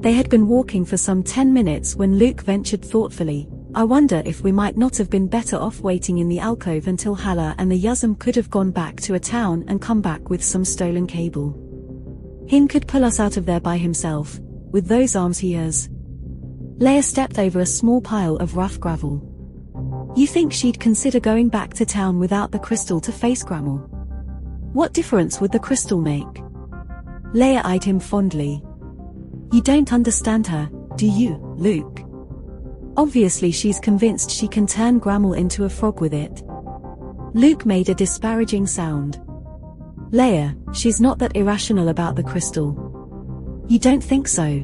They had been walking for some 10 minutes when Luke ventured thoughtfully, "I wonder if we might not have been better off waiting in the alcove until Hala and the Yuzum could have gone back to a town and come back with some stolen cable. Him could pull us out of there by himself, with those arms he has." Leia stepped over a small pile of rough gravel. "You think she'd consider going back to town without the crystal to face Grammel? What difference would the crystal make?" Leia eyed him fondly. "You don't understand her, do you, Luke? Obviously she's convinced she can turn Grammel into a frog with it." Luke made a disparaging sound. "Leia, she's not that irrational about the crystal." "You don't think so?"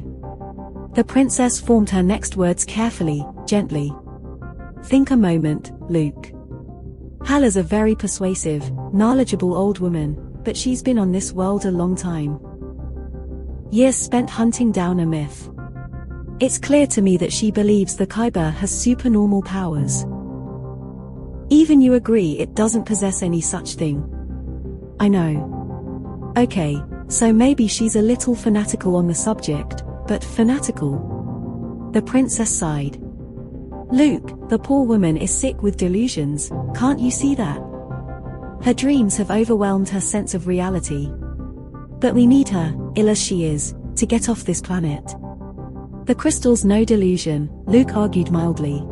The princess formed her next words carefully, gently. "Think a moment, Luke. Hala's a very persuasive, knowledgeable old woman, but she's been on this world a long time. Years spent hunting down a myth. It's clear to me that she believes the Kyber has supernormal powers. Even you agree it doesn't possess any such thing." "I know. Okay, so maybe she's a little fanatical on the subject, but fanatical?" The princess sighed. "Luke, the poor woman is sick with delusions, can't you see that? Her dreams have overwhelmed her sense of reality. But we need her, ill as she is, to get off this planet." "The crystal's no delusion," Luke argued mildly.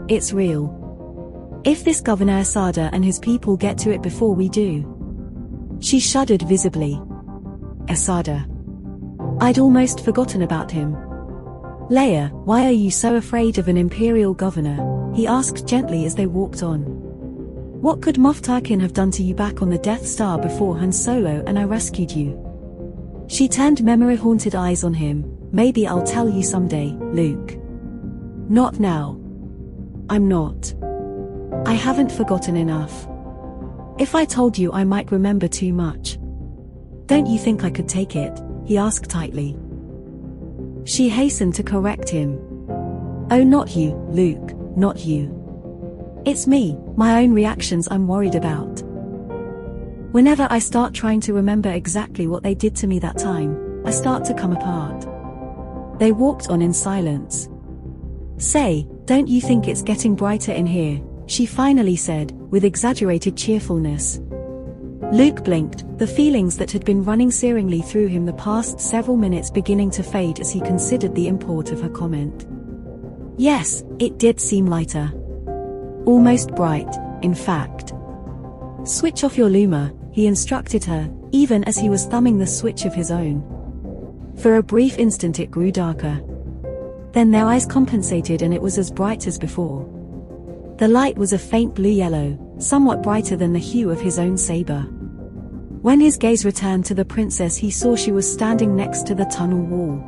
"It's real. If this Governor Asada and his people get to it before we do." She shuddered visibly. "Asada? I'd almost forgotten about him." "Leia, why are you so afraid of an Imperial Governor?" he asked gently as they walked on. "What could Moff Tarkin have done to you back on the Death Star before Han Solo and I rescued you?" She turned memory-haunted eyes on him. "Maybe I'll tell you someday, Luke. Not now. I'm not. I haven't forgotten enough. If I told you I might remember too much." "Don't you think I could take it?" he asked tightly. She hastened to correct him. "Oh, not you, Luke, not you. It's me, my own reactions I'm worried about. Whenever I start trying to remember exactly what they did to me that time, I start to come apart." They walked on in silence. "Say, don't you think it's getting brighter in here?" she finally said, with exaggerated cheerfulness. Luke blinked, the feelings that had been running searingly through him the past several minutes beginning to fade as he considered the import of her comment. Yes, it did seem lighter. Almost bright, in fact. "Switch off your luma," he instructed her, even as he was thumbing the switch of his own. For a brief instant it grew darker. Then their eyes compensated and it was as bright as before. The light was a faint blue-yellow, somewhat brighter than the hue of his own saber. When his gaze returned to the princess, he saw she was standing next to the tunnel wall.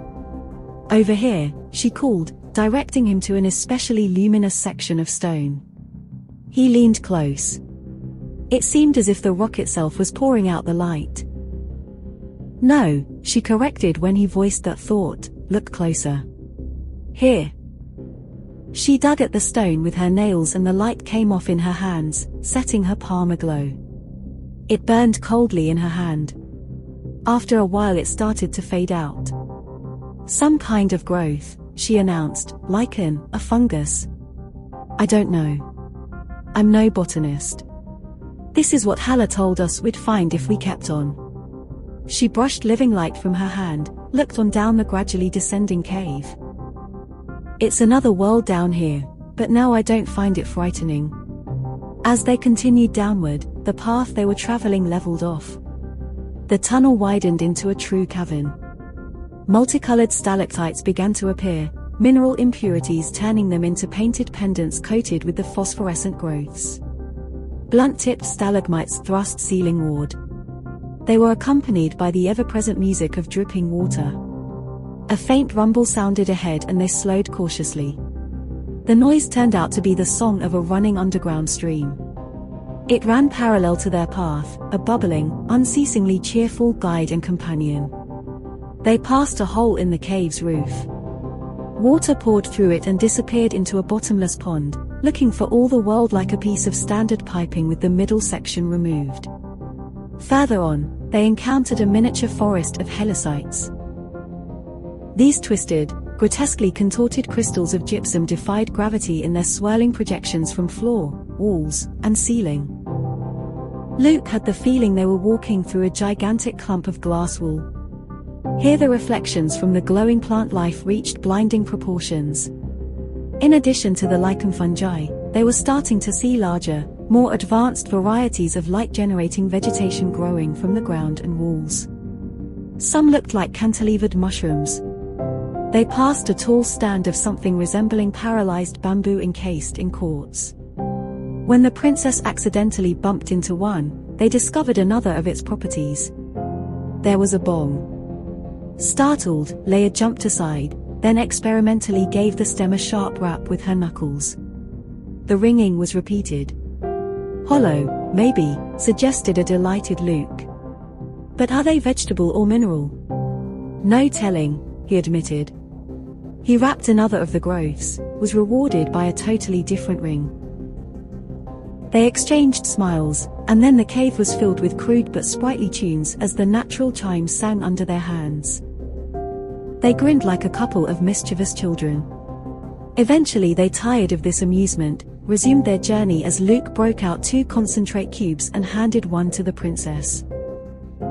"Over here," she called, directing him to an especially luminous section of stone. He leaned close. It seemed as if the rock itself was pouring out the light. "No," she corrected when he voiced that thought, "look closer. Here." She dug at the stone with her nails and the light came off in her hands, setting her palm aglow. It burned coldly in her hand. After a while it started to fade out. "Some kind of growth," she announced, "lichen, a fungus. I don't know. I'm no botanist. This is what Hala told us we'd find if we kept on." She brushed living light from her hand, looked on down the gradually descending cave. "It's another world down here, but now I don't find it frightening." As they continued downward, the path they were traveling leveled off. The tunnel widened into a true cavern. Multicolored stalactites began to appear, mineral impurities turning them into painted pendants coated with the phosphorescent growths. Blunt-tipped stalagmites thrust ceilingward. They were accompanied by the ever-present music of dripping water. A faint rumble sounded ahead and they slowed cautiously. The noise turned out to be the song of a running underground stream. It ran parallel to their path, a bubbling, unceasingly cheerful guide and companion. They passed a hole in the cave's roof. Water poured through it and disappeared into a bottomless pond, looking for all the world like a piece of standard piping with the middle section removed. Further on, they encountered a miniature forest of helicites. These twisted, grotesquely contorted crystals of gypsum defied gravity in their swirling projections from floor, walls, and ceiling. Luke had the feeling they were walking through a gigantic clump of glass wool. Here the reflections from the glowing plant life reached blinding proportions. In addition to the lichen fungi, they were starting to see larger, more advanced varieties of light-generating vegetation growing from the ground and walls. Some looked like cantilevered mushrooms. They passed a tall stand of something resembling paralyzed bamboo encased in quartz. When the princess accidentally bumped into one, they discovered another of its properties. There was a bong. Startled, Leia jumped aside, then experimentally gave the stem a sharp rap with her knuckles. The ringing was repeated. Hollow, maybe, suggested a delighted Luke. But are they vegetable or mineral? No telling, he admitted. He rapped another of the growths, was rewarded by a totally different ring. They exchanged smiles, and then the cave was filled with crude but sprightly tunes as the natural chimes sang under their hands. They grinned like a couple of mischievous children. Eventually they tired of this amusement, resumed their journey as Luke broke out 2 concentrate cubes and handed one to the princess.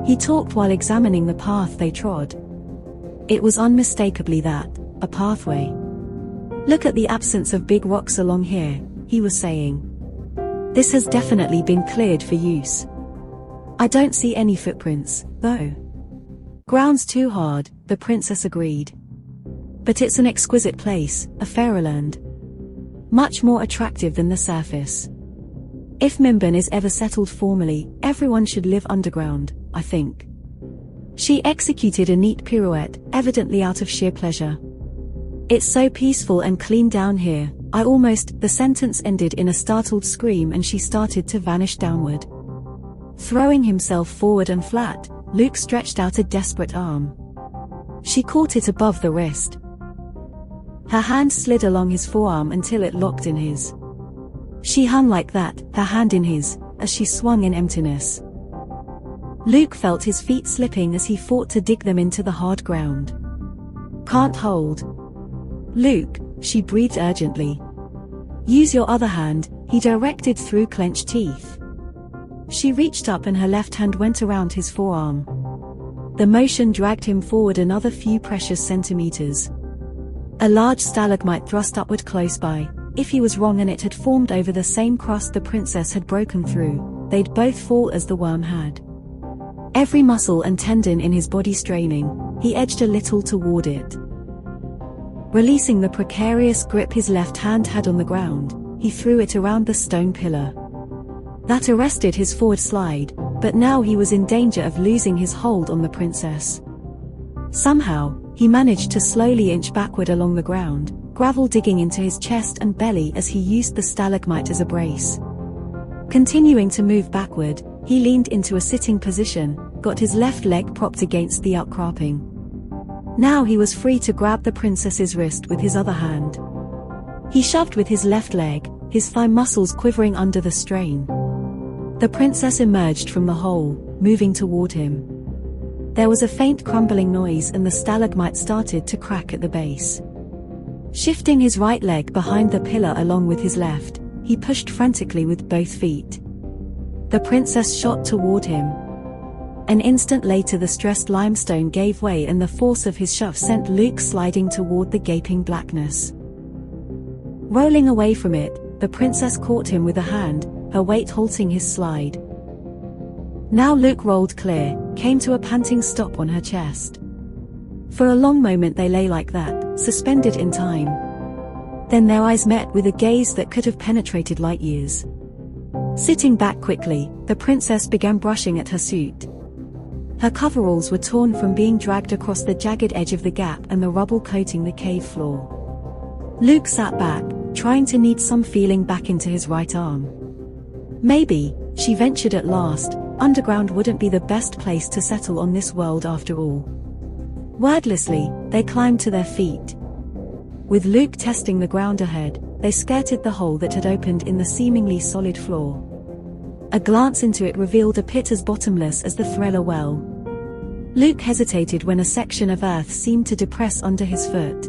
He talked while examining the path they trod. It was unmistakably that, a pathway. Look at the absence of big rocks along here, he was saying. This has definitely been cleared for use. I don't see any footprints, though. Ground's too hard, the princess agreed. But it's an exquisite place, a fairyland. Much more attractive than the surface. If Mimban is ever settled formally, everyone should live underground, I think. She executed a neat pirouette, evidently out of sheer pleasure. It's so peaceful and clean down here, the sentence ended in a startled scream and she started to vanish downward. Throwing himself forward and flat, Luke stretched out a desperate arm. She caught it above the wrist. Her hand slid along his forearm until it locked in his. She hung like that, her hand in his, as she swung in emptiness. Luke felt his feet slipping as he fought to dig them into the hard ground. Can't hold. Luke, she breathed urgently. Use your other hand, he directed through clenched teeth. She reached up and her left hand went around his forearm. The motion dragged him forward another few precious centimeters. A large stalagmite thrust upward close by. If he was wrong and it had formed over the same crust the princess had broken through, they'd both fall as the worm had. Every muscle and tendon in his body straining, he edged a little toward it. Releasing the precarious grip his left hand had on the ground, he threw it around the stone pillar. That arrested his forward slide, but now he was in danger of losing his hold on the princess. Somehow, he managed to slowly inch backward along the ground, gravel digging into his chest and belly as he used the stalagmite as a brace. Continuing to move backward, he leaned into a sitting position, got his left leg propped against the outcropping. Now he was free to grab the princess's wrist with his other hand. He shoved with his left leg, his thigh muscles quivering under the strain. The princess emerged from the hole, moving toward him. There was a faint crumbling noise and the stalagmite started to crack at the base. Shifting his right leg behind the pillar along with his left, he pushed frantically with both feet. The princess shot toward him. An instant later the stressed limestone gave way and the force of his shove sent Luke sliding toward the gaping blackness. Rolling away from it, the princess caught him with a hand, her weight halting his slide. Now Luke rolled clear, came to a panting stop on her chest. For a long moment they lay like that, suspended in time. Then their eyes met with a gaze that could have penetrated light years. Sitting back quickly, the princess began brushing at her suit. Her coveralls were torn from being dragged across the jagged edge of the gap and the rubble coating the cave floor. Luke sat back, trying to knead some feeling back into his right arm. Maybe, she ventured at last, underground wouldn't be the best place to settle on this world after all. Wordlessly, they climbed to their feet. With Luke testing the ground ahead, they skirted the hole that had opened in the seemingly solid floor. A glance into it revealed a pit as bottomless as the Thriller well. Luke hesitated when a section of earth seemed to depress under his foot.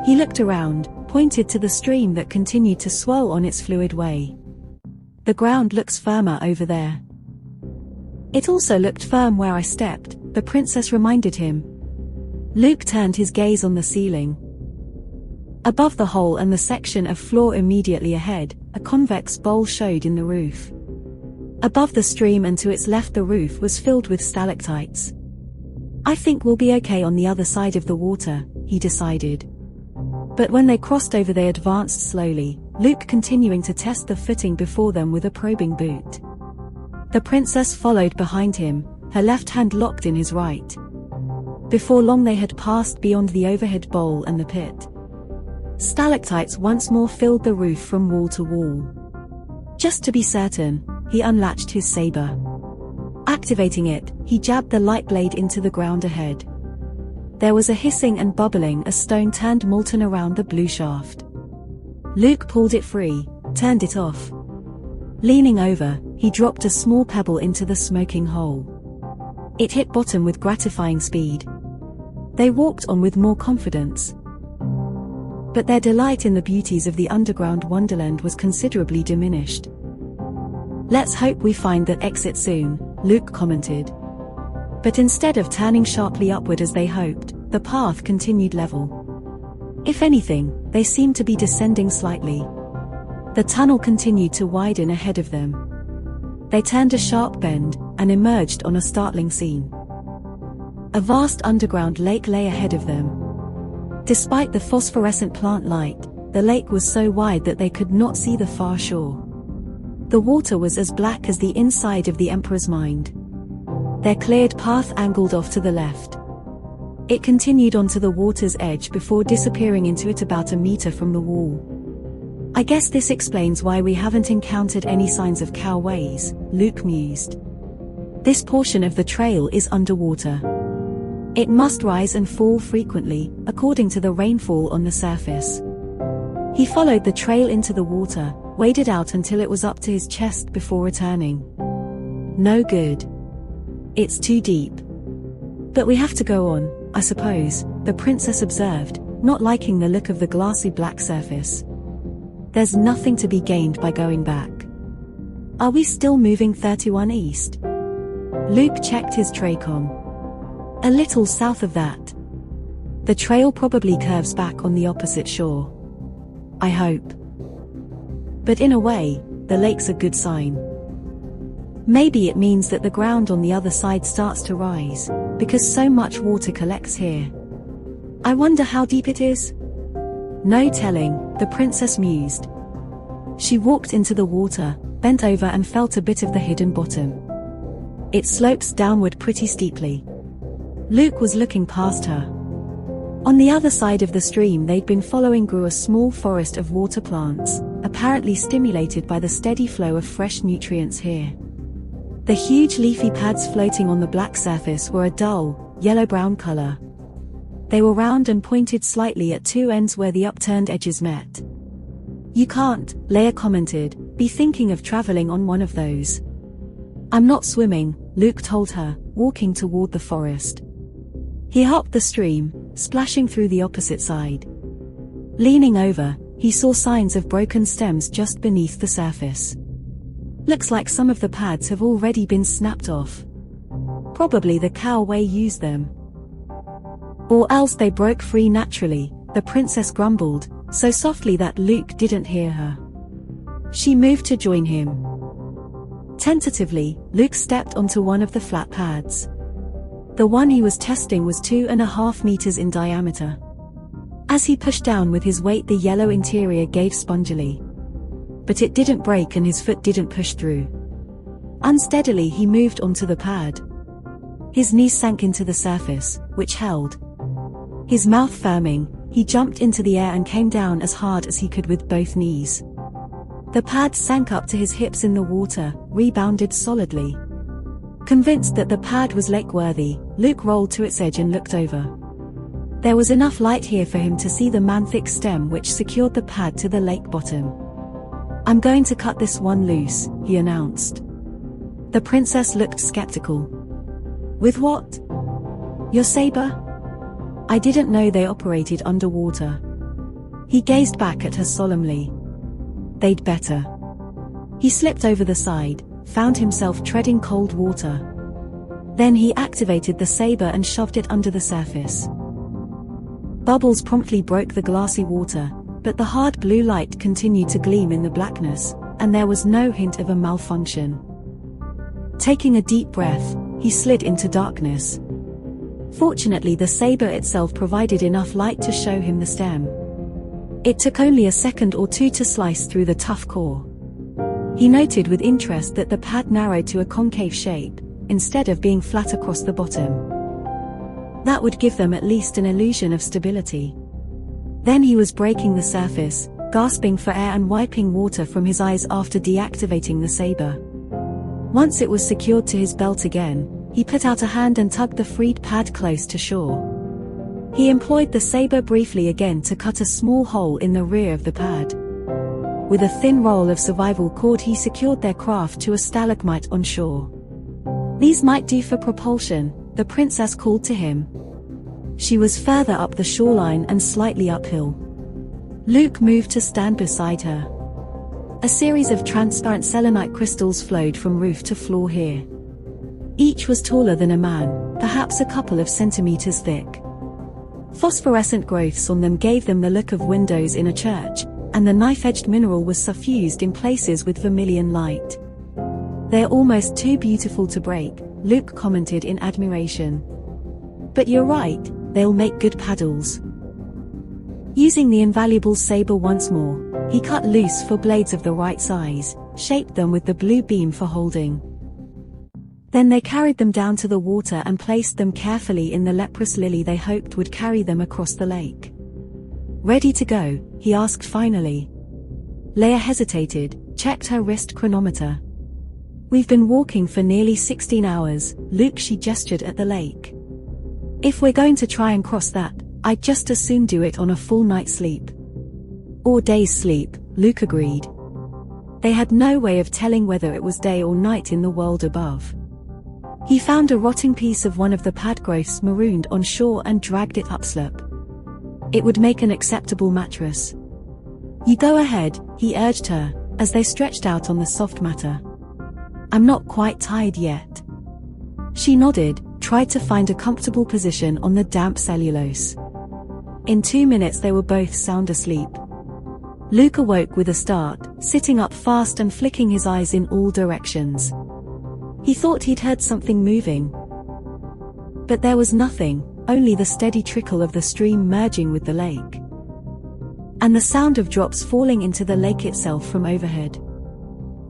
He looked around, pointed to the stream that continued to swirl on its fluid way. "The ground looks firmer over there." "It also looked firm where I stepped," the princess reminded him. Luke turned his gaze on the ceiling. Above the hole and the section of floor immediately ahead, a convex bowl showed in the roof. Above the stream and to its left the roof was filled with stalactites. "I think we'll be okay on the other side of the water," he decided. But when they crossed over they advanced slowly, Luke continuing to test the footing before them with a probing boot. The princess followed behind him, her left hand locked in his right. Before long they had passed beyond the overhead bowl and the pit. Stalactites once more filled the roof from wall to wall. Just to be certain, he unlatched his saber. Activating it, he jabbed the light blade into the ground ahead. There was a hissing and bubbling as stone turned molten around the blue shaft. Luke pulled it free, turned it off. Leaning over, he dropped a small pebble into the smoking hole. It hit bottom with gratifying speed. They walked on with more confidence. But their delight in the beauties of the underground wonderland was considerably diminished. "Let's hope we find that exit soon," Luke commented. But instead of turning sharply upward as they hoped, the path continued level. If anything, they seemed to be descending slightly. The tunnel continued to widen ahead of them. They turned a sharp bend, and emerged on a startling scene. A vast underground lake lay ahead of them. Despite the phosphorescent plant light, the lake was so wide that they could not see the far shore. The water was as black as the inside of the Emperor's mind. Their cleared path angled off to the left. It continued onto the water's edge before disappearing into it about a meter from the wall. "I guess this explains why we haven't encountered any signs of cow ways," Luke mused. "This portion of the trail is underwater. It must rise and fall frequently, according to the rainfall on the surface." He followed the trail into the water, waded out until it was up to his chest before returning. "No good. It's too deep. But we have to go on, I suppose," the princess observed, not liking the look of the glassy black surface. "There's nothing to be gained by going back. Are we still moving 31 east?" Luke checked his tracom. "A little south of that. The trail probably curves back on the opposite shore. I hope. But in a way, the lake's a good sign. Maybe it means that the ground on the other side starts to rise, because so much water collects here. I wonder how deep it is?" "No telling," the princess mused. She walked into the water, bent over and felt a bit of the hidden bottom. It slopes downward pretty steeply. Luke was looking past her. On the other side of the stream they'd been following grew a small forest of water plants, apparently stimulated by the steady flow of fresh nutrients here. The huge leafy pads floating on the black surface were a dull, yellow-brown color. They were round and pointed slightly at two ends where the upturned edges met. "You can't," Leia commented, "be thinking of traveling on one of those." "I'm not swimming," Luke told her, walking toward the forest. He hopped the stream, splashing through the opposite side. Leaning over, he saw signs of broken stems just beneath the surface. "Looks like some of the pads have already been snapped off. Probably the cowway used them. Or else they broke free naturally," the princess grumbled, so softly that Luke didn't hear her. She moved to join him. Tentatively, Luke stepped onto one of the flat pads. The one he was testing was 2.5 meters in diameter. As he pushed down with his weight, the yellow interior gave spongily. But it didn't break and his foot didn't push through. Unsteadily he moved onto the pad. His knees sank into the surface, which held. His mouth firming, he jumped into the air and came down as hard as he could with both knees. The pad sank up to his hips in the water, rebounded solidly. Convinced that the pad was lake-worthy, Luke rolled to its edge and looked over. There was enough light here for him to see the manthic stem which secured the pad to the lake bottom. "I'm going to cut this one loose," he announced. The princess looked skeptical. "With what?" Your saber? I didn't know they operated underwater. He gazed back at her solemnly. They'd better. He slipped over the side, found himself treading cold water. Then he activated the saber and shoved it under the surface. Bubbles promptly broke the glassy water, but the hard blue light continued to gleam in the blackness, and there was no hint of a malfunction. Taking a deep breath, he slid into darkness. Fortunately, the saber itself provided enough light to show him the stem. It took only a second or two to slice through the tough core. He noted with interest that the pad narrowed to a concave shape, instead of being flat across the bottom. That would give them at least an illusion of stability. Then he was breaking the surface, gasping for air and wiping water from his eyes after deactivating the saber. Once it was secured to his belt again, he put out a hand and tugged the freed pad close to shore. He employed the saber briefly again to cut a small hole in the rear of the pad. With a thin roll of survival cord, he secured their craft to a stalagmite on shore. These might do for propulsion, the princess called to him. She was further up the shoreline and slightly uphill. Luke moved to stand beside her. A series of transparent selenite crystals flowed from roof to floor here. Each was taller than a man, perhaps a couple of centimeters thick. Phosphorescent growths on them gave them the look of windows in a church, and the knife-edged mineral was suffused in places with vermilion light. "They're almost too beautiful to break," Luke commented in admiration. "But you're right, they'll make good paddles." Using the invaluable saber once more, he cut loose 4 blades of the right size, shaped them with the blue beam for holding. Then they carried them down to the water and placed them carefully in the leprous lily they hoped would carry them across the lake. "Ready to go?" he asked finally. Leia hesitated, checked her wrist chronometer. "We've been walking for nearly 16 hours, Luke," she gestured at the lake. "If we're going to try and cross that, I'd just as soon do it on a full night's sleep." "Or day's sleep," Luke agreed. They had no way of telling whether it was day or night in the world above. He found a rotting piece of one of the pad growths marooned on shore and dragged it upslope. It would make an acceptable mattress. "You go ahead," he urged her, as they stretched out on the soft matter. "I'm not quite tired yet." She nodded, tried to find a comfortable position on the damp cellulose. In 2 minutes they were both sound asleep. Luke awoke with a start, sitting up fast and flicking his eyes in all directions. He thought he'd heard something moving. But there was nothing, only the steady trickle of the stream merging with the lake. And the sound of drops falling into the lake itself from overhead.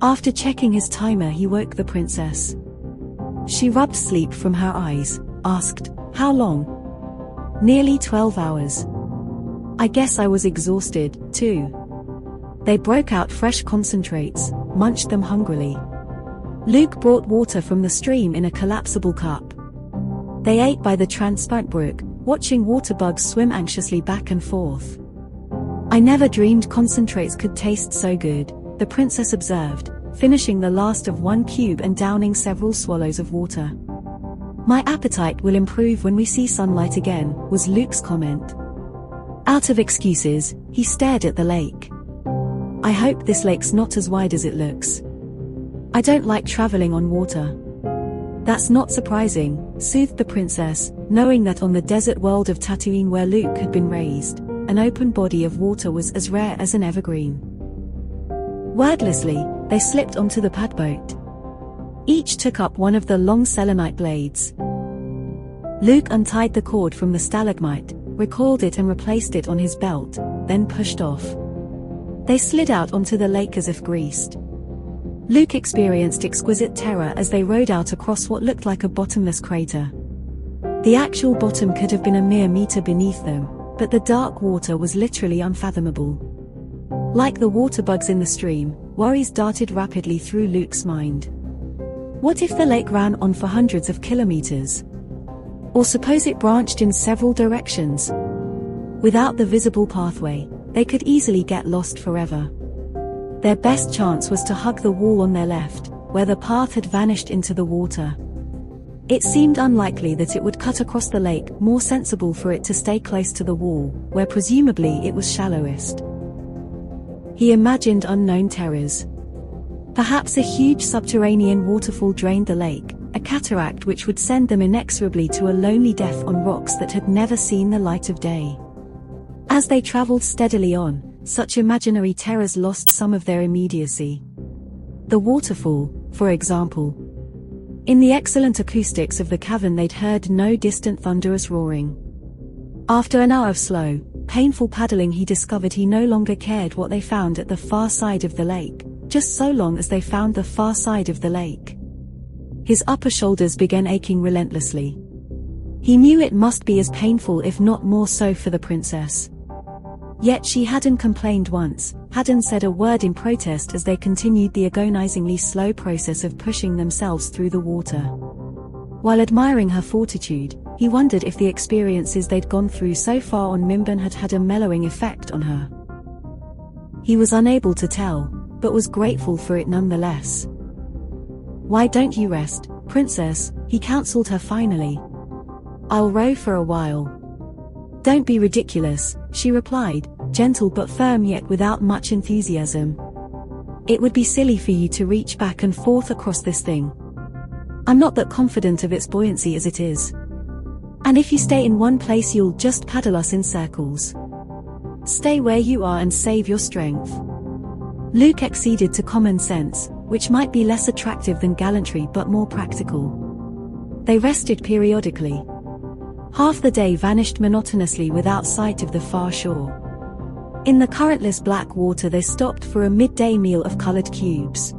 After checking his timer, he woke the princess. She rubbed sleep from her eyes, asked, "How long?" "Nearly 12 hours. I guess I was exhausted, too." They broke out fresh concentrates, munched them hungrily. Luke brought water from the stream in a collapsible cup. They ate by the transparent brook, watching water bugs swim anxiously back and forth. "I never dreamed concentrates could taste so good," the princess observed, finishing the last of 1 cube and downing several swallows of water. "My appetite will improve when we see sunlight again," was Luke's comment. Out of excuses, he stared at the lake. "I hope this lake's not as wide as it looks. I don't like traveling on water." "That's not surprising," soothed the princess, knowing that on the desert world of Tatooine where Luke had been raised, an open body of water was as rare as an evergreen. Wordlessly, they slipped onto the pad boat. Each took up one of the long selenite blades. Luke untied the cord from the stalagmite, recoiled it and replaced it on his belt, then pushed off. They slid out onto the lake as if greased. Luke experienced exquisite terror as they rowed out across what looked like a bottomless crater. The actual bottom could have been a mere meter beneath them, but the dark water was literally unfathomable. Like the water bugs in the stream, worries darted rapidly through Luke's mind. What if the lake ran on for hundreds of kilometers? Or suppose it branched in several directions? Without the visible pathway, they could easily get lost forever. Their best chance was to hug the wall on their left, where the path had vanished into the water. It seemed unlikely that it would cut across the lake, more sensible for it to stay close to the wall, where presumably it was shallowest. He imagined unknown terrors. Perhaps a huge subterranean waterfall drained the lake, a cataract which would send them inexorably to a lonely death on rocks that had never seen the light of day. As they traveled steadily on, such imaginary terrors lost some of their immediacy. The waterfall, for example. In the excellent acoustics of the cavern they'd heard no distant thunderous roaring. After an hour of slow, painful paddling he discovered he no longer cared what they found at the far side of the lake, just so long as they found the far side of the lake. His upper shoulders began aching relentlessly. He knew it must be as painful if not more so for the princess. Yet she hadn't complained once, hadn't said a word in protest as they continued the agonizingly slow process of pushing themselves through the water. While admiring her fortitude, he wondered if the experiences they'd gone through so far on Mimban had had a mellowing effect on her. He was unable to tell, but was grateful for it nonetheless. "Why don't you rest, princess?" he counseled her finally. "I'll row for a while." "Don't be ridiculous," she replied, gentle but firm yet without much enthusiasm. "It would be silly for you to reach back and forth across this thing. I'm not that confident of its buoyancy as it is. And if you stay in one place you'll just paddle us in circles. Stay where you are and save your strength." Luke acceded to common sense, which might be less attractive than gallantry but more practical. They rested periodically. Half the day vanished monotonously without sight of the far shore. In the currentless black water they stopped for a midday meal of colored cubes.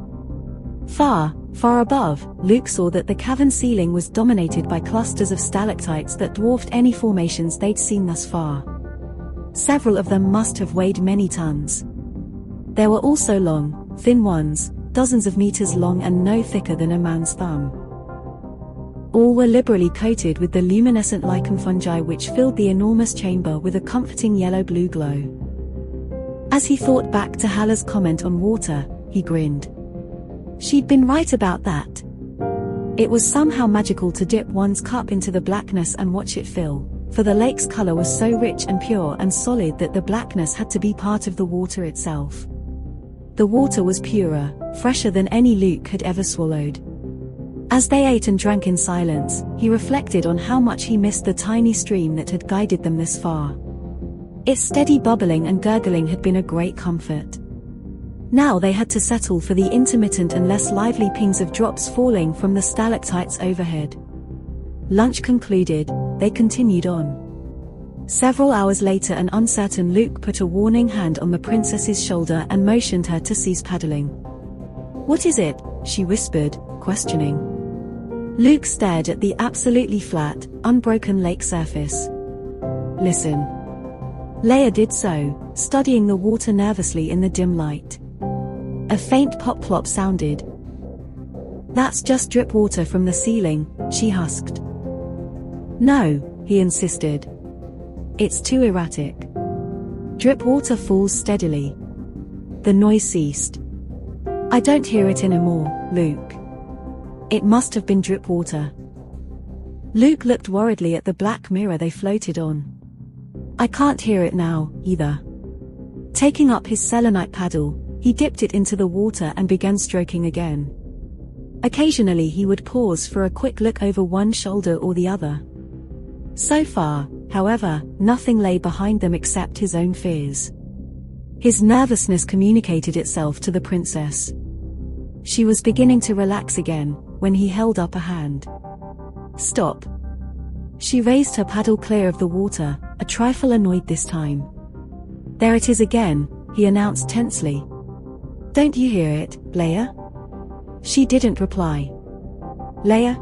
Far, far above, Luke saw that the cavern ceiling was dominated by clusters of stalactites that dwarfed any formations they'd seen thus far. Several of them must have weighed many tons. There were also long, thin ones, dozens of meters long and no thicker than a man's thumb. All were liberally coated with the luminescent lichen fungi which filled the enormous chamber with a comforting yellow-blue glow. As he thought back to Hala's comment on water, he grinned. She'd been right about that. It was somehow magical to dip one's cup into the blackness and watch it fill, for the lake's color was so rich and pure and solid that the blackness had to be part of the water itself. The water was purer, fresher than any Luke had ever swallowed. As they ate and drank in silence, he reflected on how much he missed the tiny stream that had guided them this far. Its steady bubbling and gurgling had been a great comfort. Now they had to settle for the intermittent and less lively pings of drops falling from the stalactites overhead. Lunch concluded, they continued on. Several hours later an uncertain Luke put a warning hand on the princess's shoulder and motioned her to cease paddling. "What is it?" she whispered, questioning. Luke stared at the absolutely flat, unbroken lake surface. "Listen." Leia did so, studying the water nervously in the dim light. A faint pop-plop sounded. "That's just drip water from the ceiling," she husked. "No," he insisted. "It's too erratic. Drip water falls steadily." The noise ceased. "I don't hear it anymore, Luke." "It must have been drip water." Luke looked worriedly at the black mirror they floated on. "I can't hear it now, either." Taking up his selenite paddle, he dipped it into the water and began stroking again. Occasionally he would pause for a quick look over one shoulder or the other. So far, however, nothing lay behind them except his own fears. His nervousness communicated itself to the princess. She was beginning to relax again, when he held up a hand. "Stop." She raised her paddle clear of the water, a trifle annoyed this time. "There it is again," he announced tensely. "Don't you hear it, Leia?" She didn't reply. "Leia?"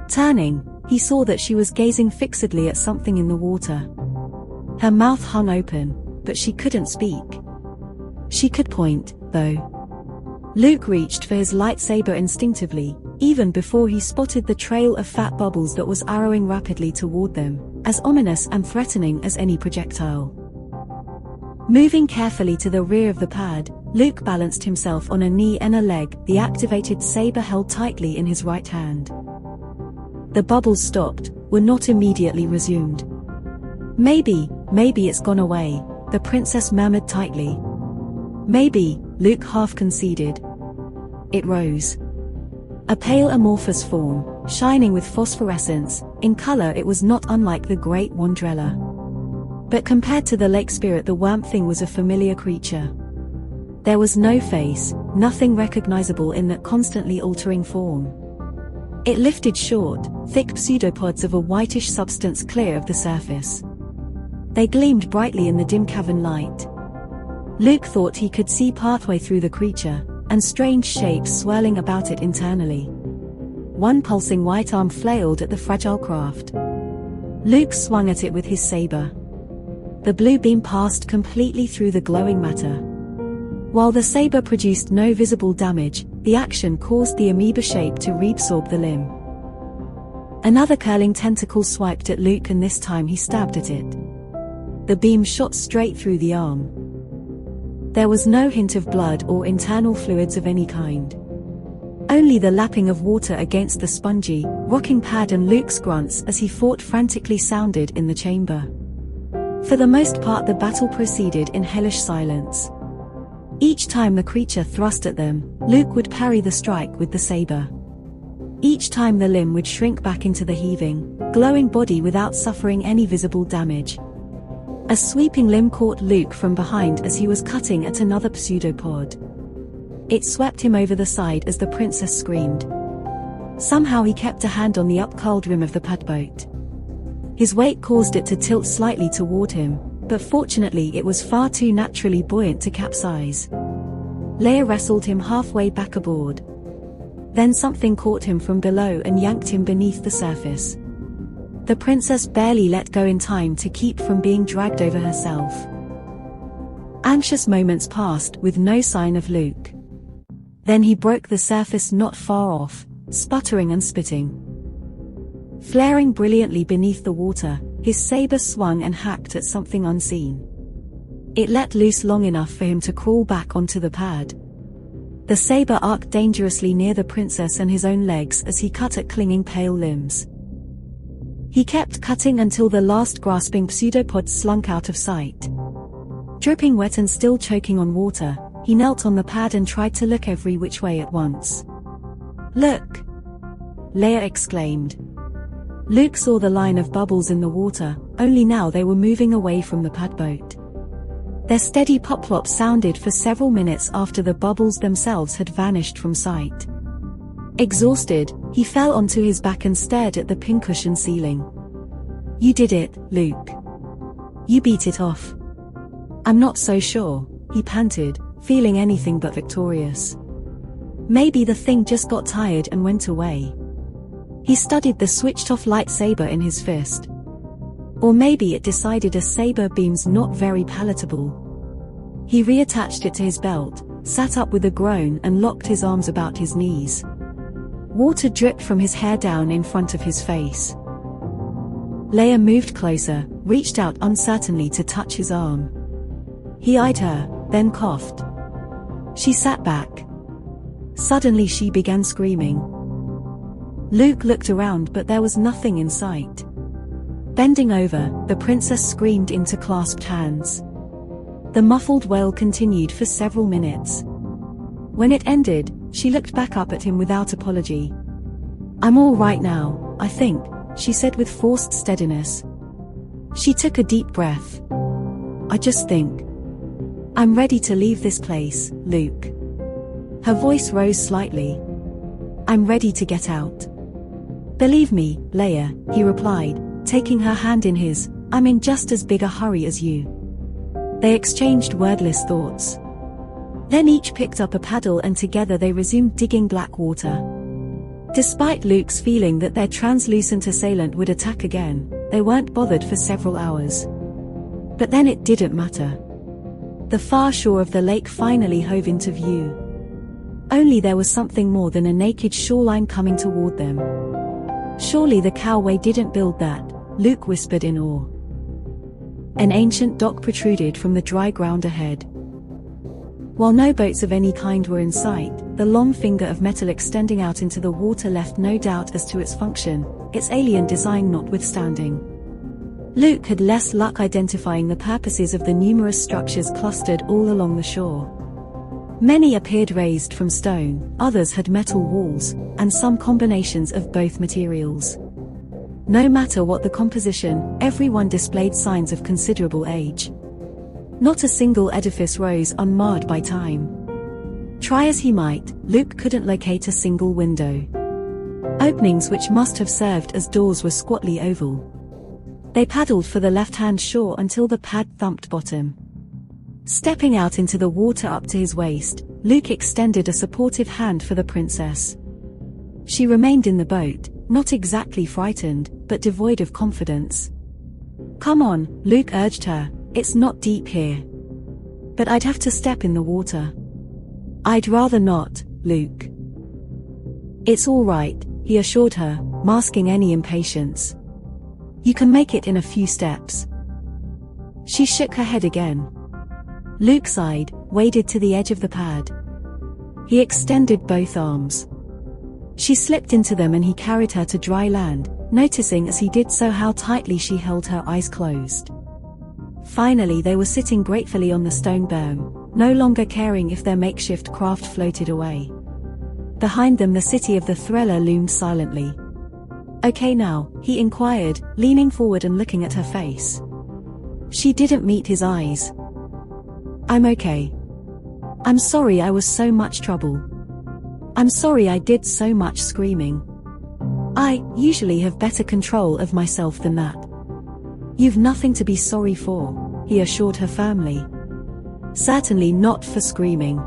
Turning, he saw that she was gazing fixedly at something in the water. Her mouth hung open, but she couldn't speak. She could point, though. Luke reached for his lightsaber instinctively, even before he spotted the trail of fat bubbles that was arrowing rapidly toward them, as ominous and threatening as any projectile. Moving carefully to the rear of the pad, Luke balanced himself on a knee and a leg, the activated saber held tightly in his right hand. The bubbles stopped, were not immediately resumed. Maybe it's gone away, the princess murmured tightly. Maybe, Luke half conceded. It rose. A pale amorphous form, shining with phosphorescence. In color it was not unlike the great Wandrella. But compared to the lake spirit, the worm thing was a familiar creature. There was no face, nothing recognizable in that constantly altering form. It lifted short, thick pseudopods of a whitish substance clear of the surface. They gleamed brightly in the dim cavern light. Luke thought he could see pathway through the creature, and strange shapes swirling about it internally. One pulsing white arm flailed at the fragile craft. Luke swung at it with his saber. The blue beam passed completely through the glowing matter. While the saber produced no visible damage, the action caused the amoeba shape to reabsorb the limb. Another curling tentacle swiped at Luke, and this time he stabbed at it. The beam shot straight through the arm. There was no hint of blood or internal fluids of any kind. Only the lapping of water against the spongy, rocking pad and Luke's grunts as he fought frantically sounded in the chamber. For the most part the battle proceeded in hellish silence. Each time the creature thrust at them, Luke would parry the strike with the saber. Each time the limb would shrink back into the heaving, glowing body without suffering any visible damage. A sweeping limb caught Luke from behind as he was cutting at another pseudopod. It swept him over the side as the princess screamed. Somehow he kept a hand on the up-curled rim of the padboat. His weight caused it to tilt slightly toward him, but fortunately it was far too naturally buoyant to capsize. Leia wrestled him halfway back aboard. Then something caught him from below and yanked him beneath the surface. The princess barely let go in time to keep from being dragged over herself. Anxious moments passed with no sign of Luke. Then he broke the surface not far off, sputtering and spitting. Flaring brilliantly beneath the water, his saber swung and hacked at something unseen. It let loose long enough for him to crawl back onto the pad. The saber arced dangerously near the princess and his own legs as he cut at clinging pale limbs. He kept cutting until the last grasping pseudopod slunk out of sight. Dripping wet and still choking on water, he knelt on the pad and tried to look every which way at once. "Look!" Leia exclaimed. Luke saw the line of bubbles in the water, only now they were moving away from the padboat. Their steady pop-plop sounded for several minutes after the bubbles themselves had vanished from sight. Exhausted, he fell onto his back and stared at the pincushion ceiling. "You did it, Luke. You beat it off." "I'm not so sure," he panted, feeling anything but victorious. "Maybe the thing just got tired and went away." He studied the switched-off lightsaber in his fist. Or maybe it decided a saber beam's not very palatable. He reattached it to his belt, sat up with a groan and locked his arms about his knees. Water dripped from his hair down in front of his face. Leia moved closer, reached out uncertainly to touch his arm. He eyed her, then coughed. She sat back. Suddenly she began screaming. Luke looked around, but there was nothing in sight. Bending over, the princess screamed into clasped hands. The muffled wail continued for several minutes. When it ended, she looked back up at him without apology. "I'm all right now, I think," she said with forced steadiness. She took a deep breath. "I just think I'm ready to leave this place, Luke." Her voice rose slightly. "I'm ready to get out." "Believe me, Leia," he replied, taking her hand in his, "I'm in just as big a hurry as you." They exchanged wordless thoughts. Then each picked up a paddle and together they resumed digging black water. Despite Luke's feeling that their translucent assailant would attack again, they weren't bothered for several hours. But then it didn't matter. The far shore of the lake finally hove into view. Only there was something more than a naked shoreline coming toward them. "Surely the cowway didn't build that," Luke whispered in awe. An ancient dock protruded from the dry ground ahead. While no boats of any kind were in sight, the long finger of metal extending out into the water left no doubt as to its function, its alien design notwithstanding. Luke had less luck identifying the purposes of the numerous structures clustered all along the shore. Many appeared raised from stone, others had metal walls, and some combinations of both materials. No matter what the composition, everyone displayed signs of considerable age. Not a single edifice rose unmarred by time. Try as he might, Luke couldn't locate a single window. Openings which must have served as doors were squatly oval. They paddled for the left-hand shore until the pad thumped bottom. Stepping out into the water up to his waist, Luke extended a supportive hand for the princess. She remained in the boat, not exactly frightened, but devoid of confidence. "Come on," Luke urged her, "it's not deep here." "But I'd have to step in the water." "I'd rather not, Luke." "It's all right," he assured her, masking any impatience. "You can make it in a few steps." She shook her head again. Luke sighed, waded to the edge of the pad. He extended both arms. She slipped into them and he carried her to dry land, noticing as he did so how tightly she held her eyes closed. Finally they were sitting gratefully on the stone berm, no longer caring if their makeshift craft floated away. Behind them the city of the Thriller loomed silently. "Okay now?" he inquired, leaning forward and looking at her face. She didn't meet his eyes. "I'm okay. I'm sorry I was so much trouble. I'm sorry I did so much screaming. I usually have better control of myself than that." "You've nothing to be sorry for," he assured her firmly. "Certainly not for screaming.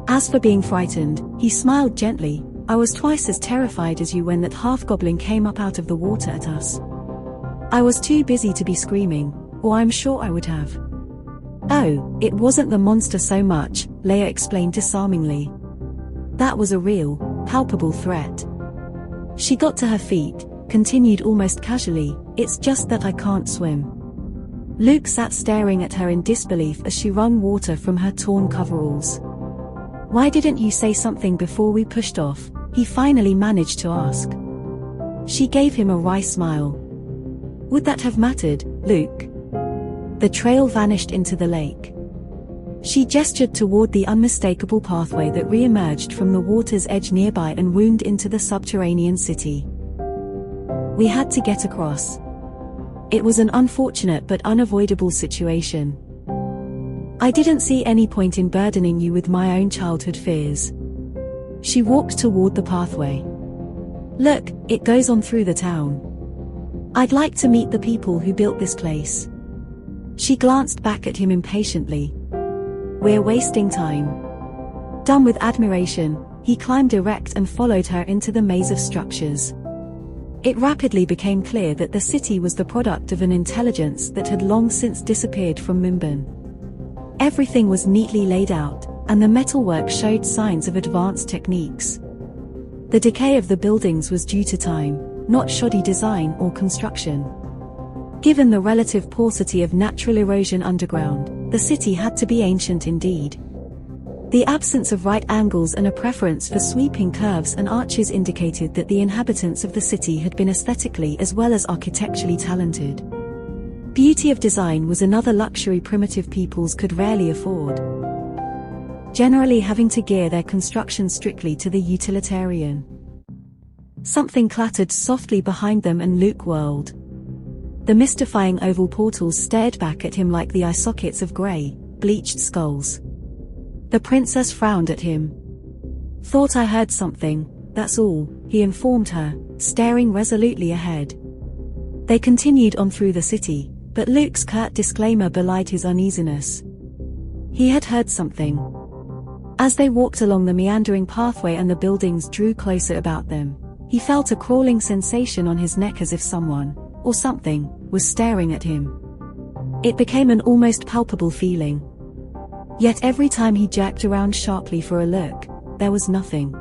As for being frightened," he smiled gently, "I was twice as terrified as you when that half-goblin came up out of the water at us. I was too busy to be screaming, or I'm sure I would have." "Oh, it wasn't the monster so much," Leia explained disarmingly. "That was a real, palpable threat." She got to her feet, continued almost casually, "It's just that I can't swim." Luke sat staring at her in disbelief as she wrung water from her torn coveralls. "Why didn't you say something before we pushed off?" he finally managed to ask. She gave him a wry smile. "Would that have mattered, Luke?" The trail vanished into the lake. She gestured toward the unmistakable pathway that re-emerged from the water's edge nearby and wound into the subterranean city. "We had to get across. It was an unfortunate but unavoidable situation. I didn't see any point in burdening you with my own childhood fears." She walked toward the pathway. "Look, it goes on through the town. I'd like to meet the people who built this place." She glanced back at him impatiently. "We're wasting time." Dumb with admiration, he climbed erect and followed her into the maze of structures. It rapidly became clear that the city was the product of an intelligence that had long since disappeared from Mimban. Everything was neatly laid out, and the metalwork showed signs of advanced techniques. The decay of the buildings was due to time, not shoddy design or construction. Given the relative paucity of natural erosion underground, the city had to be ancient indeed. The absence of right angles and a preference for sweeping curves and arches indicated that the inhabitants of the city had been aesthetically as well as architecturally talented. Beauty of design was another luxury primitive peoples could rarely afford, generally having to gear their construction strictly to the utilitarian. Something clattered softly behind them and Luke whirled. The mystifying oval portals stared back at him like the eye sockets of grey, bleached skulls. The princess frowned at him. "Thought I heard something, that's all," he informed her, staring resolutely ahead. They continued on through the city, but Luke's curt disclaimer belied his uneasiness. He had heard something. As they walked along the meandering pathway and the buildings drew closer about them, he felt a crawling sensation on his neck as if someone, or something, was staring at him. It became an almost palpable feeling. Yet every time he jerked around sharply for a look, there was nothing.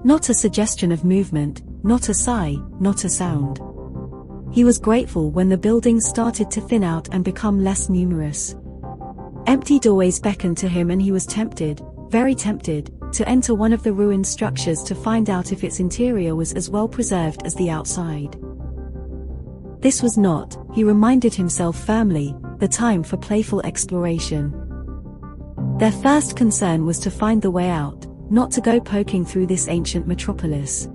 Not a suggestion of movement, not a sigh, not a sound. He was grateful when the buildings started to thin out and become less numerous. Empty doorways beckoned to him and he was tempted, very tempted, to enter one of the ruined structures to find out if its interior was as well preserved as the outside. This was not, he reminded himself firmly, the time for playful exploration. Their first concern was to find the way out, not to go poking through this ancient metropolis.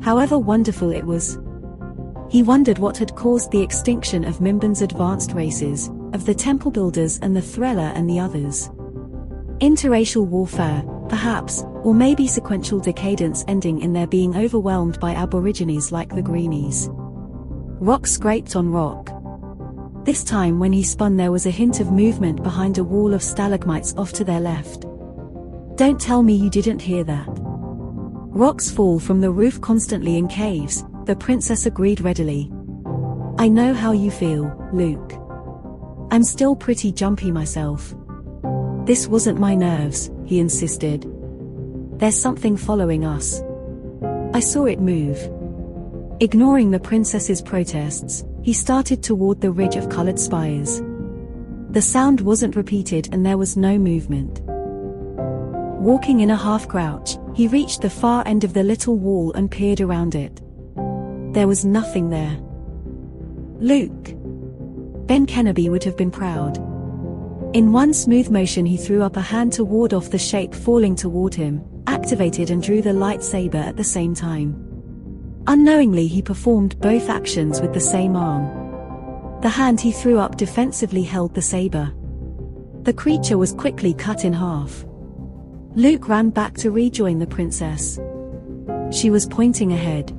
However wonderful it was. He wondered what had caused the extinction of Mimban's advanced races, of the temple builders and the Thrella and the others. Interracial warfare, perhaps, or maybe sequential decadence ending in their being overwhelmed by aborigines like the Greenies. Rock scraped on rock. This time when he spun there was a hint of movement behind a wall of stalagmites off to their left. Don't tell me you didn't hear that. Rocks fall from the roof constantly in caves, the princess agreed readily. I know how you feel, Luke. I'm still pretty jumpy myself. This wasn't my nerves, he insisted. There's something following us. I saw it move. Ignoring the princess's protests, he started toward the ridge of colored spires. The sound wasn't repeated and there was no movement. Walking in a half-crouch, he reached the far end of the little wall and peered around it. There was nothing there. Luke. Ben Kenobi would have been proud. In one smooth motion he threw up a hand to ward off the shape falling toward him, activated and drew the lightsaber at the same time. Unknowingly he performed both actions with the same arm. The hand he threw up defensively held the saber. The creature was quickly cut in half. Luke ran back to rejoin the princess. She was pointing ahead.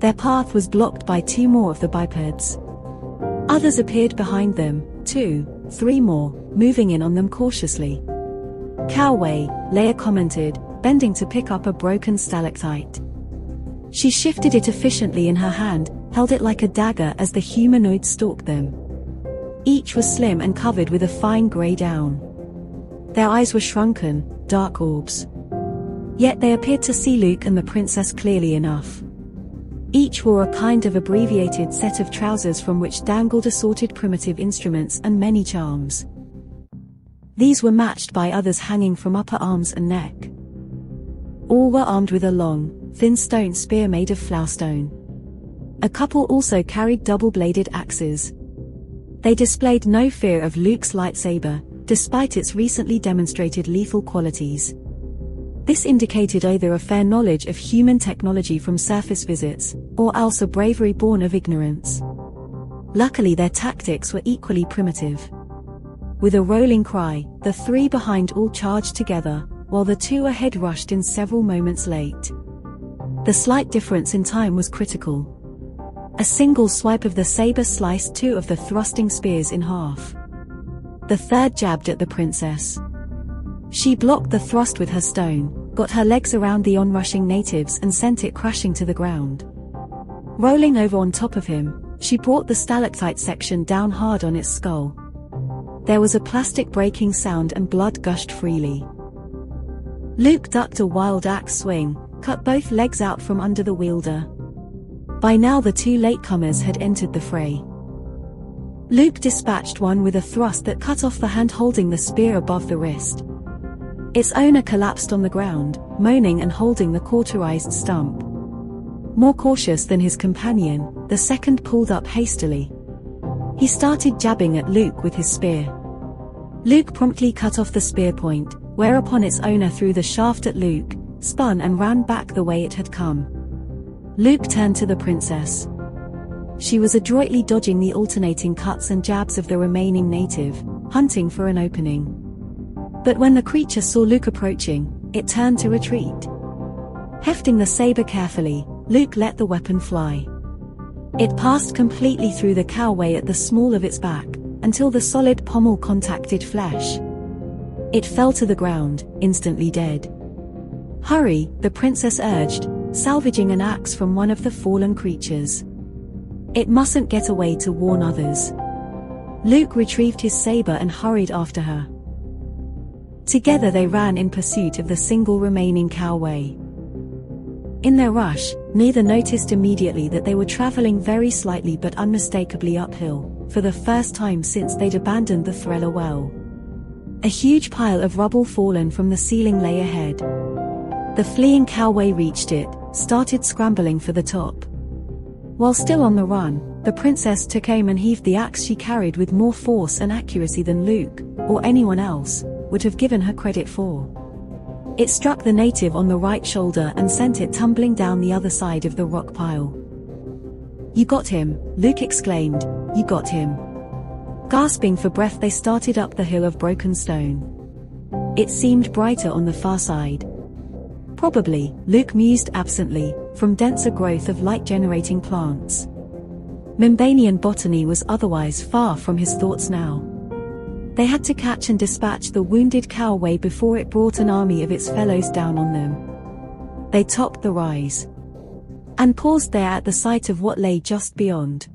Their path was blocked by 2 more of the bipeds. Others appeared behind them, 2, 3 more, moving in on them cautiously. Cowway, Leia commented, bending to pick up a broken stalactite. She shifted it efficiently in her hand, held it like a dagger as the humanoid stalked them. Each was slim and covered with a fine grey down. Their eyes were shrunken, dark orbs. Yet they appeared to see Luke and the princess clearly enough. Each wore a kind of abbreviated set of trousers from which dangled assorted primitive instruments and many charms. These were matched by others hanging from upper arms and neck. All were armed with a long, thin stone spear made of flowerstone. A couple also carried double-bladed axes. They displayed no fear of Luke's lightsaber, despite its recently demonstrated lethal qualities. This indicated either a fair knowledge of human technology from surface visits, or else a bravery born of ignorance. Luckily their tactics were equally primitive. With a rolling cry, the 3 behind all charged together, while the 2 ahead rushed in several moments late. The slight difference in time was critical. A single swipe of the saber sliced 2 of the thrusting spears in half. The third jabbed at the princess. She blocked the thrust with her stone, got her legs around the onrushing natives and sent it crashing to the ground. Rolling over on top of him, she brought the stalactite section down hard on its skull. There was a plastic breaking sound and blood gushed freely. Luke ducked a wild axe swing, cut both legs out from under the wielder. By now the 2 latecomers had entered the fray. Luke dispatched one with a thrust that cut off the hand holding the spear above the wrist. Its owner collapsed on the ground, moaning and holding the cauterized stump. More cautious than his companion, the second pulled up hastily. He started jabbing at Luke with his spear. Luke promptly cut off the spear point, whereupon its owner threw the shaft at Luke, spun and ran back the way it had come. Luke turned to the princess. She was adroitly dodging the alternating cuts and jabs of the remaining native, hunting for an opening. But when the creature saw Luke approaching, it turned to retreat. Hefting the saber carefully, Luke let the weapon fly. It passed completely through the cowway at the small of its back, until the solid pommel contacted flesh. It fell to the ground, instantly dead. Hurry, the princess urged, salvaging an axe from one of the fallen creatures. It mustn't get away to warn others. Luke retrieved his saber and hurried after her. Together they ran in pursuit of the single remaining cowway. In their rush, neither noticed immediately that they were traveling very slightly but unmistakably uphill, for the first time since they'd abandoned the Thrella well. A huge pile of rubble fallen from the ceiling lay ahead. The fleeing cowboy reached it, started scrambling for the top. While still on the run, the princess took aim and heaved the axe she carried with more force and accuracy than Luke, or anyone else, would have given her credit for. It struck the native on the right shoulder and sent it tumbling down the other side of the rock pile. "You got him," Luke exclaimed, "you got him." Gasping for breath, they started up the hill of broken stone. It seemed brighter on the far side. Probably, Luke mused absently, from denser growth of light-generating plants. Mimbanian botany was otherwise far from his thoughts now. They had to catch and dispatch the wounded cowboy before it brought an army of its fellows down on them. They topped the rise and paused there at the sight of what lay just beyond.